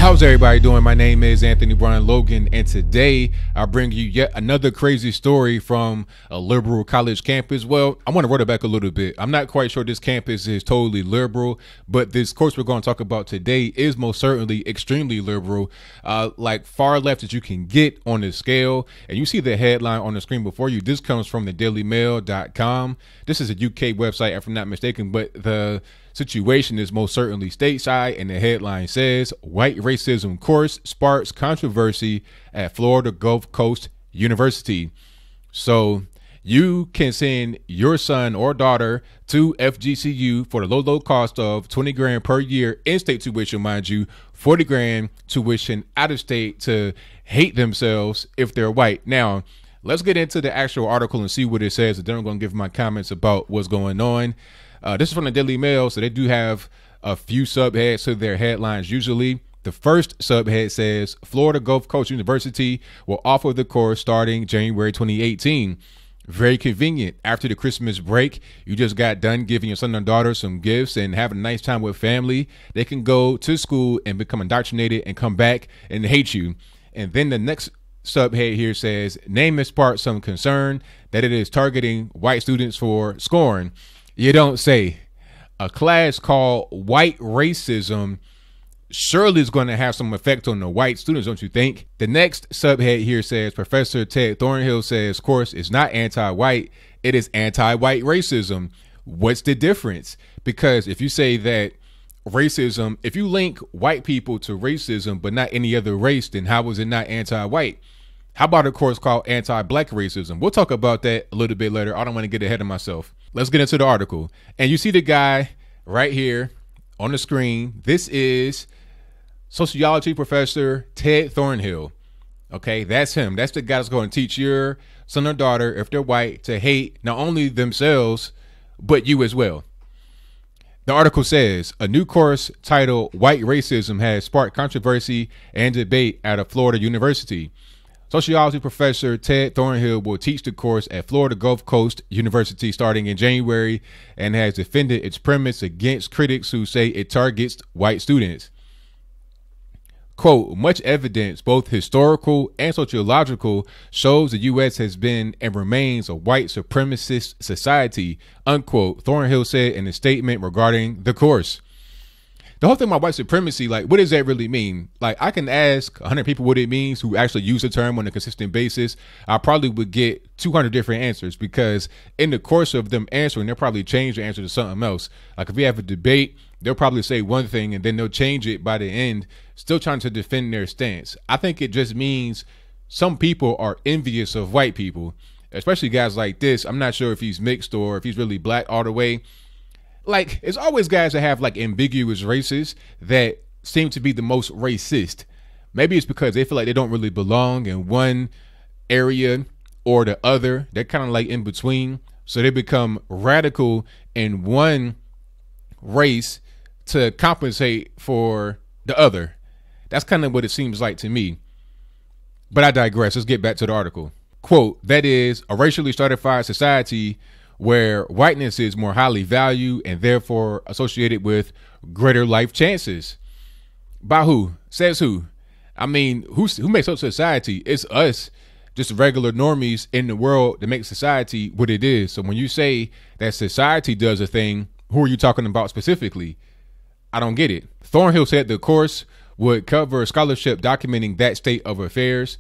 How's everybody doing? My name is Anthony Brian Logan, and today I'll bring you yet another crazy story from a liberal college campus. Well, I want to run it back a little bit. I'm not quite sure this campus is totally liberal, but this course we're going to talk about today is most certainly extremely liberal, like far left as you can get on the scale. And you see the headline on the screen before you. This comes from the dailymail.com. This is a UK website, if I'm not mistaken, but the situation is most certainly stateside, and the headline says white racism course sparks controversy at Florida Gulf Coast University. So you can send your son or daughter to FGCU for the low cost of 20 grand per year in-state tuition, mind you, 40 grand tuition out of state to hate themselves if they're white. Now, let's get into the actual article and see what it says, and then I'm going to give my comments about what's going on. This is from the Daily Mail, so they do have a few subheads to their headlines usually. The first subhead says, Florida Gulf Coast University will offer the course starting January 2018. Very convenient. After the Christmas break, you just got done giving your son or daughter some gifts and having a nice time with family. They can go to school and become indoctrinated and come back and hate you. And then the next subhead here says, name has sparked some concern that it is targeting white students for scorn. You don't say. A class called white racism surely is going to have some effect on the white students, don't you think? The next subhead here says, Professor Ted Thornhill says course is not anti-white, it is anti-white racism. What's the difference? Because if you say that racism, if you link white people to racism but not any other race, then how is it not anti-white? How about a course called anti-black racism? We'll talk about that a little bit later. I don't want to get ahead of myself. Let's get into the article. And you see the guy right here on the screen. This is sociology professor Ted Thornhill. Okay, that's him. That's the guy that's going to teach your son or daughter, if they're white, to hate not only themselves, but you as well. The article says, a new course titled White Racism has sparked controversy and debate at a Florida university. Sociology professor Ted Thornhill will teach the course at Florida Gulf Coast University starting in January and has defended its premise against critics who say it targets white students. Quote, much evidence, both historical and sociological, shows the U.S. has been and remains a white supremacist society, unquote, Thornhill said in a statement regarding the course. The whole thing about white supremacy, like, what does that really mean? Like, I can ask 100 people what it means who actually use the term on a consistent basis. I probably would get 200 different answers, because in the course of them answering, they'll probably change the answer to something else. Like, if we have a debate, they'll probably say one thing and then they'll change it by the end, still trying to defend their stance. I think it just means some people are envious of white people, especially guys like this. I'm not sure if he's mixed or if he's really black all the way. Like, it's always guys that have like ambiguous races that seem to be the most racist. Maybe it's because they feel like they don't really belong in one area or the other. They're kind of like in between. So they become radical in one race to compensate for the other. That's kind of what it seems like to me. But I digress. Let's get back to the article. Quote, that is a racially stratified society where whiteness is more highly valued and therefore associated with greater life chances. By who? Says who? I mean, who makes up society? It's us, just regular normies in the world that make society what it is. So when you say that society does a thing, who are you talking about specifically? I don't get it. Thornhill said the course would cover scholarship documenting that state of affairs.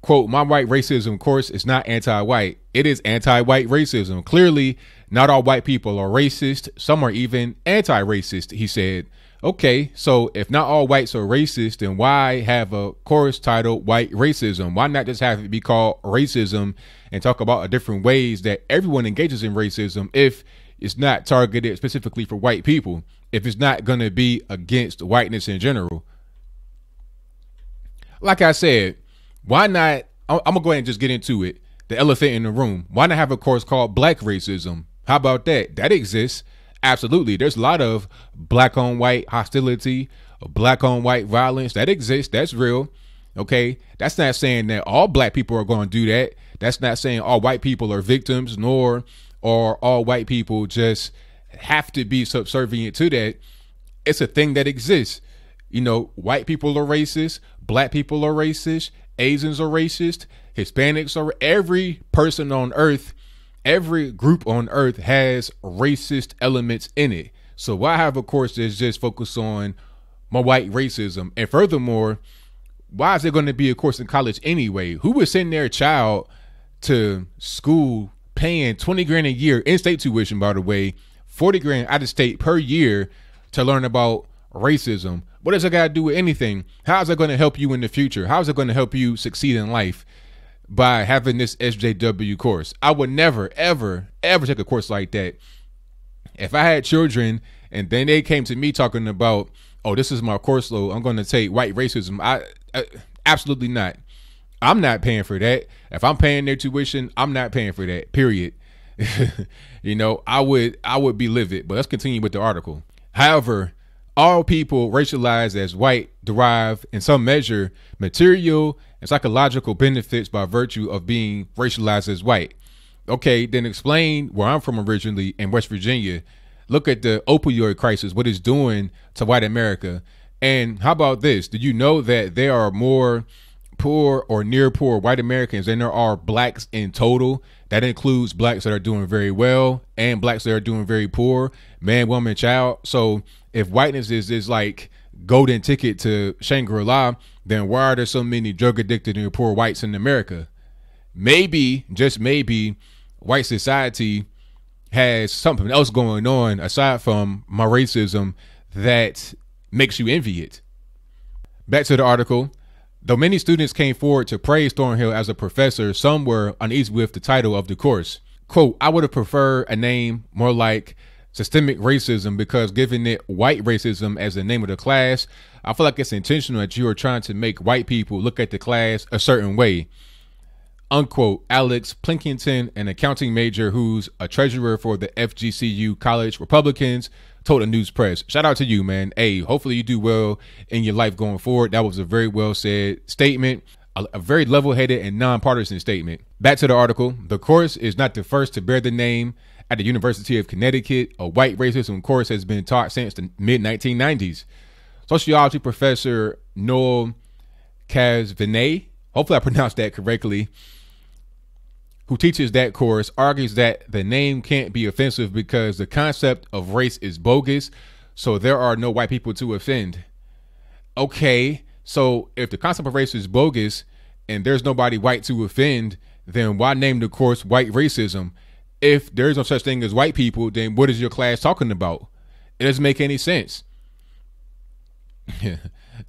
Quote, my white racism course is not anti-white. It is anti-white racism. Clearly, not all white people are racist. Some are even anti-racist, he said. Okay, so if not all whites are racist, then why have a course titled White Racism? Why not just have it be called racism and talk about different ways that everyone engages in racism if it's not targeted specifically for white people, if it's not going to be against whiteness in general? Like I said, why not? I'm going to go ahead and just get into it. The elephant in the room. Why not have a course called Black Racism? How about that? That exists. Absolutely. There's a lot of black on white hostility, black on white violence. That exists. That's real. Okay. That's not saying that all black people are going to do that. That's not saying all white people are victims, nor are all white people just have to be subservient to that. It's a thing that exists. White people are racist, black people are racist, Asians are racist, Hispanics are, every person on earth, every group on earth has racist elements in it. So why have a course that's just focused on my white racism? And furthermore, why is there going to be a course in college anyway? Who would send their child to school paying 20 grand a year in state tuition, by the way, 40 grand out of state per year to learn about racism? What does that got to do with anything? How is that going to help you in the future? How is it going to help you succeed in life by having this SJW course? I would never, ever, ever take a course like that. If I had children and then they came to me talking about, oh, this is my course load, I'm going to take white racism, I absolutely not. I'm not paying for that. If I'm paying their tuition, I'm not paying for that, period. I would be livid. But let's continue with the article. However, all people racialized as white derive in some measure material and psychological benefits by virtue of being racialized as white. Okay, then explain where I'm from originally in West Virginia. Look at the opioid crisis, what it's doing to white America. And how about this? Did you know that there are more poor or near poor white Americans than there are blacks in total? That includes blacks that are doing very well and blacks that are doing very poor, man, woman, child. So if whiteness is like golden ticket to Shangri-La, then why are there so many drug addicted and poor whites in America? Maybe, just maybe, white society has something else going on aside from my racism that makes you envy it. Back to the article. Though many students came forward to praise Thornhill as a professor, some were uneasy with the title of the course. Quote, I would have preferred a name more like systemic racism, because giving it white racism as the name of the class, I feel like it's intentional that you are trying to make white people look at the class a certain way. Unquote. Alex Plinkington, an accounting major who's a treasurer for the FGCU College Republicans, told the news press. Shout out to you, man. Hey, hopefully you do well in your life going forward. That was a very well said statement, a very level-headed and nonpartisan statement. Back to the article. The course is not the first to bear the name. At the University of Connecticut, a white racism course has been taught since the mid-1990s. Sociology professor Noel Casvenet, hopefully I pronounced that correctly, who teaches that course, argues that the name can't be offensive because the concept of race is bogus, so there are no white people to offend. Okay, so if the concept of race is bogus and there's nobody white to offend, then why name the course white racism? If there's no such thing as white people, then what is your class talking about? It doesn't make any sense.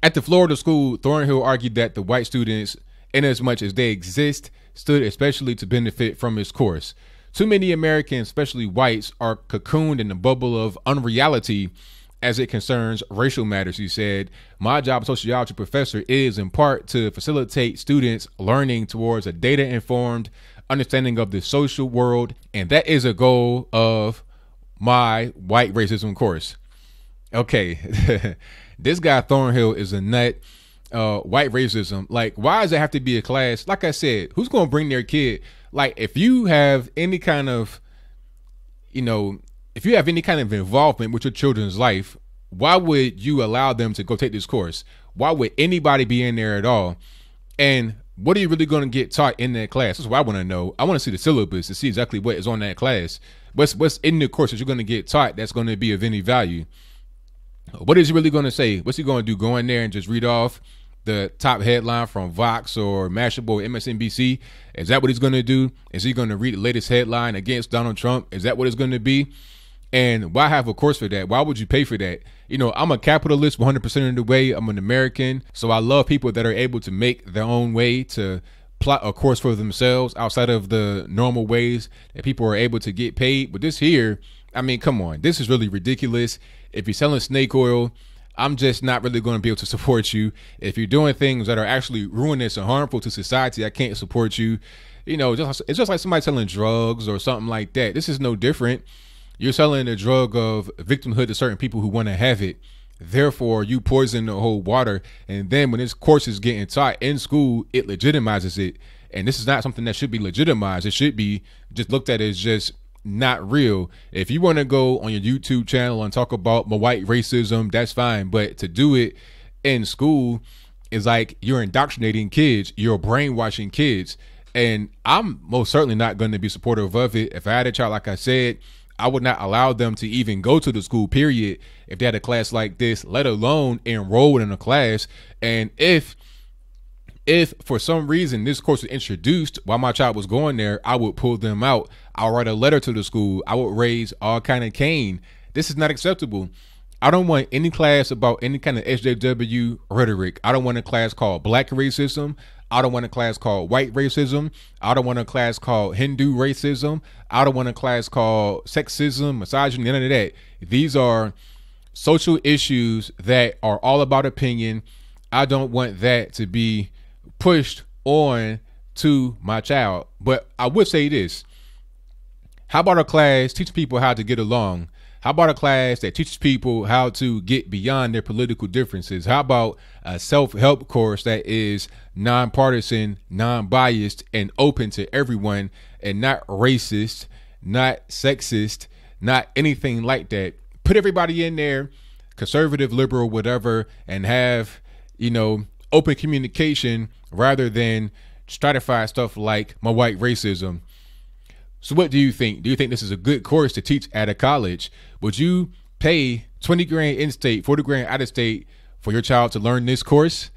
At the Florida school, Thornhill argued that the white students, in as much as they exist, stood especially to benefit from his course. Too many Americans, especially whites, are cocooned in the bubble of unreality as it concerns racial matters, he said. My job as sociology professor is in part to facilitate students learning towards a data-informed understanding of the social world, and that is a goal of my white racism course. Okay, this guy Thornhill is a nut. White racism, like, why does it have to be a class? Like I said, who's gonna bring their kid? Like, if you have any kind of, if you have any kind of involvement with your children's life, why would you allow them to go take this course? Why would anybody be in there at all? And what are you really going to get taught in that class? That's what I want to know. I want to see the syllabus to see exactly what is on that class. What's in the course that you're going to get taught that's going to be of any value? What is he really going to say? What's he going to do? Go in there and just read off the top headline from Vox or Mashable or MSNBC? Is that what he's going to do? Is he going to read the latest headline against Donald Trump? Is that what it's going to be? And why have a course for that? Why would you pay for that? I'm a capitalist 100% of the way. I'm an American. So I love people that are able to make their own way to plot a course for themselves outside of the normal ways that people are able to get paid. But this here, I mean, come on. This is really ridiculous. If you're selling snake oil, I'm just not really going to be able to support you. If you're doing things that are actually ruinous and harmful to society, I can't support you. It's just like somebody selling drugs or something like that. This is no different. You're selling a drug of victimhood to certain people who want to have it. Therefore, you poison the whole water. And then when this course is getting taught in school, it legitimizes it. And this is not something that should be legitimized. It should be just looked at as just not real. If you want to go on your YouTube channel and talk about my white racism, that's fine. But to do it in school is like you're indoctrinating kids, you're brainwashing kids. And I'm most certainly not going to be supportive of it. If I had a child, like I said, I would not allow them to even go to the school, period, if they had a class like this, let alone enroll in a class. And if for some reason this course was introduced while my child was going there, I would pull them out. I'll write a letter to the school. I would raise all kind of cane. This is not acceptable. I don't want any class about any kind of SJW rhetoric. I don't want a class called black racism. I don't want a class called white racism. I don't want a class called Hindu racism. I don't want a class called sexism, misogyny, none of that. These are social issues that are all about opinion. I don't want that to be pushed on to my child. But I would say this. How about a class teach people how to get along? How about a class that teaches people how to get beyond their political differences? How about a self-help course that is nonpartisan, non-biased, and open to everyone, and not racist, not sexist, not anything like that? Put everybody in there, conservative, liberal, whatever, and have, open communication rather than stratified stuff like my white racism. So what do you think? Do you think this is a good course to teach at a college? Would you pay 20 grand in state, 40 grand out of state for your child to learn this course?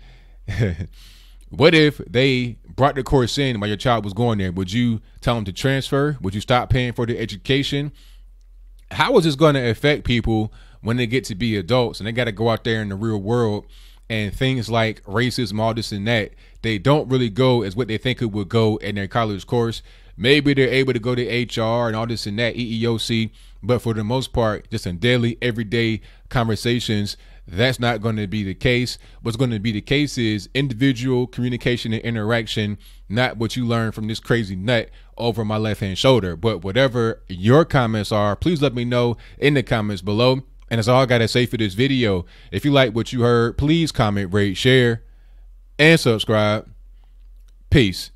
What if they brought the course in while your child was going there? Would you tell them to transfer? Would you stop paying for their education? How is this going to affect people when they get to be adults and they got to go out there in the real world, and things like racism, all this and that, they don't really go as what they think it would go in their college course? Maybe they're able to go to HR and all this and that, EEOC, but for the most part, just in daily, everyday conversations, that's not going to be the case. What's going to be the case is individual communication and interaction, not what you learn from this crazy nut over my left-hand shoulder. But whatever your comments are, please let me know in the comments below. And that's all I got to say for this video. If you like what you heard, please comment, rate, share, and subscribe. Peace.